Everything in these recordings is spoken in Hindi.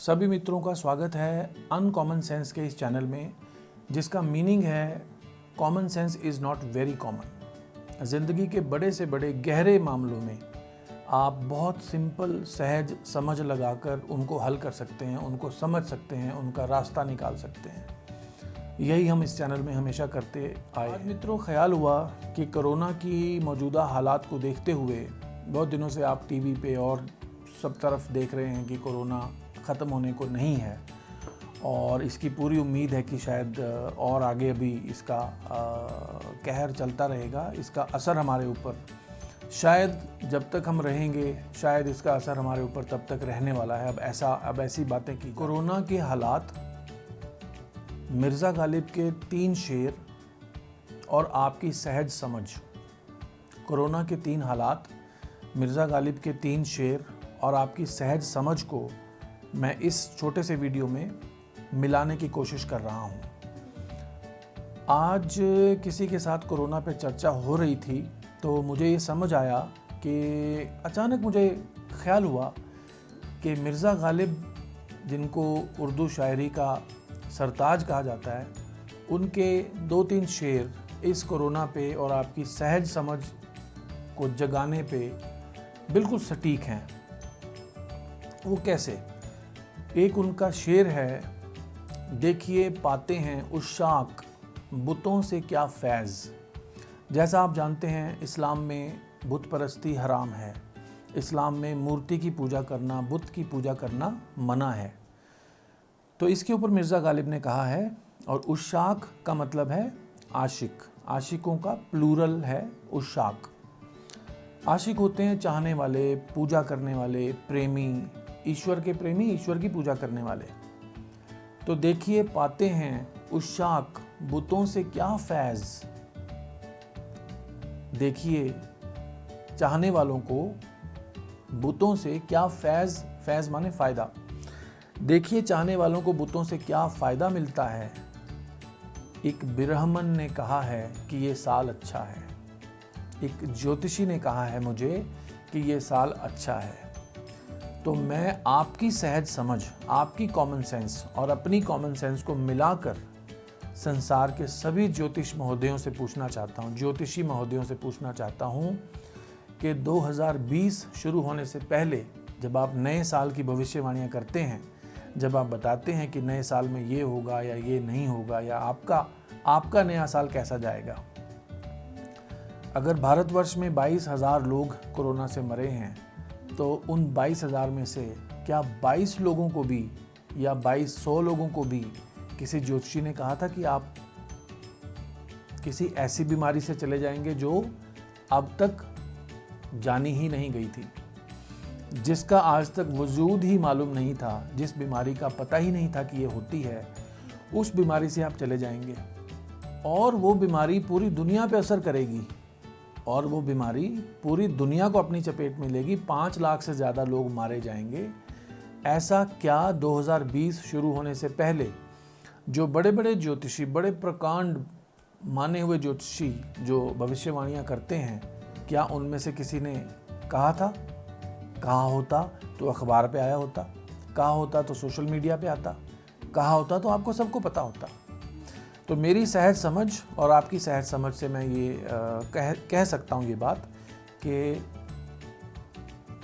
सभी मित्रों का स्वागत है अनकॉमन सेंस के इस चैनल में, जिसका मीनिंग है common sense is not very common. ज़िंदगी के बड़े से बड़े गहरे मामलों में आप बहुत सिंपल सहज समझ लगाकर उनको हल कर सकते हैं, उनको समझ सकते हैं, उनका रास्ता निकाल सकते हैं। यही हम इस चैनल में हमेशा करते आए। आज मित्रों ख्याल हुआ कि कोरोना की मौजूदा हालात को देखते हुए बहुत दिनों से आप टीवी पे और सब तरफ देख रहे हैं कि कोरोना ख़त्म होने को नहीं है और इसकी पूरी उम्मीद है कि शायद और आगे भी इसका कहर चलता रहेगा। इसका असर हमारे ऊपर शायद जब तक हम रहेंगे, शायद इसका असर हमारे ऊपर तब तक रहने वाला है। अब ऐसी बातें की कोरोना के हालात, मिर्ज़ा गालिब के 3 शेर और आपकी सहज समझ। कोरोना के 3 हालात, मिर्ज़ा गालिब के 3 शेर और आपकी सहज समझ को मैं इस छोटे से वीडियो में मिलाने की कोशिश कर रहा हूँ। आज किसी के साथ कोरोना पे चर्चा हो रही थी तो मुझे ये समझ आया कि अचानक मुझे ख्याल हुआ कि मिर्ज़ा गालिब, जिनको उर्दू शायरी का सरताज कहा जाता है, उनके 2-3 शेर इस कोरोना पे और आपकी सहज समझ को जगाने पे बिल्कुल सटीक हैं। वो कैसे? एक उनका शेर है, देखिए पाते हैं उशाक बुतों से क्या फैज़। जैसा आप जानते हैं, इस्लाम में बुत परस्ती हराम है। इस्लाम में मूर्ति की पूजा करना, बुत की पूजा करना मना है। तो इसके ऊपर मिर्ज़ा गालिब ने कहा है, और उशाक का मतलब है आशिक। आशिकों का प्लूरल है उशाक। आशिक होते हैं चाहने वाले, पूजा करने वाले, प्रेमी, ईश्वर के प्रेमी, ईश्वर की पूजा करने वाले। तो देखिए पाते हैं उशाक बुतों से क्या फैज़। देखिए चाहने वालों को बुतों से क्या फैज़, फैज़ माने फ़ायदा। देखिए चाहने वालों को बुतों से क्या फ़ायदा मिलता है। एक बिरहमन ने कहा है कि ये साल अच्छा है। एक ज्योतिषी ने कहा है मुझे कि ये साल अच्छा है। तो मैं आपकी सहज समझ, आपकी कॉमन सेंस और अपनी कॉमन सेंस को मिलाकर संसार के सभी ज्योतिषी महोदयों से पूछना चाहता हूँ कि 2020 शुरू होने से पहले जब आप नए साल की भविष्यवाणियाँ करते हैं, जब आप बताते हैं कि नए साल में ये होगा या ये नहीं होगा, या आपका नया साल कैसा जाएगा। अगर भारतवर्ष में 22,000 लोग कोरोना से मरे हैं तो उन 22,000 में से क्या 22 लोगों को भी या 2200 लोगों को भी किसी ज्योतिषी ने कहा था कि आप किसी ऐसी बीमारी से चले जाएंगे जो अब तक जानी ही नहीं गई थी, जिसका आज तक वजूद ही मालूम नहीं था, जिस बीमारी का पता ही नहीं था कि ये होती है, उस बीमारी से आप चले जाएंगे और वो बीमारी पूरी दुनिया पे असर करेगी और वो बीमारी पूरी दुनिया को अपनी चपेट में लेगी। 5 लाख से ज़्यादा लोग मारे जाएंगे। ऐसा क्या 2020 शुरू होने से पहले जो बड़े बड़े ज्योतिषी, बड़े प्रकांड माने हुए ज्योतिषी जो भविष्यवाणियाँ करते हैं, क्या उनमें से किसी ने कहा था? कहा होता तो अखबार पे आया होता, कहा होता तो सोशल मीडिया पे आता, कहा होता तो आपको सबको पता होता। तो मेरी सहज समझ और आपकी सहज समझ से मैं ये कह सकता हूँ ये बात कि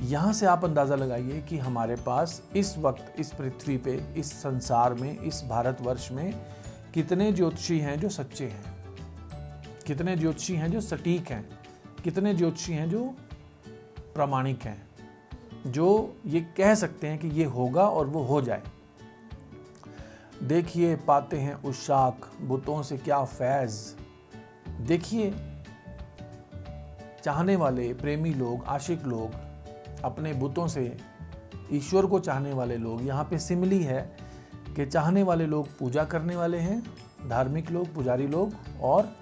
यहाँ से आप अंदाज़ा लगाइए कि हमारे पास इस वक्त इस पृथ्वी पे, इस संसार में, इस भारतवर्ष में कितने ज्योतिषी हैं जो सच्चे हैं, कितने ज्योतिषी हैं जो सटीक हैं, कितने ज्योतिषी हैं जो प्रामाणिक हैं, जो ये कह सकते हैं कि ये होगा और वो हो जाए। देखिए पाते हैं उशाक बुतों से क्या फैज़। देखिए चाहने वाले, प्रेमी लोग, आशिक लोग, अपने बुतों से, ईश्वर को चाहने वाले लोग, यहाँ पे सिमिली है कि चाहने वाले लोग पूजा करने वाले हैं, धार्मिक लोग, पुजारी लोग, और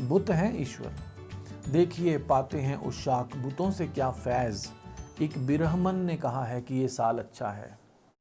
बुत हैं ईश्वर। देखिए पाते हैं उशाक बुतों से क्या फैज़। एक बिरहमन ने कहा है कि ये साल अच्छा है।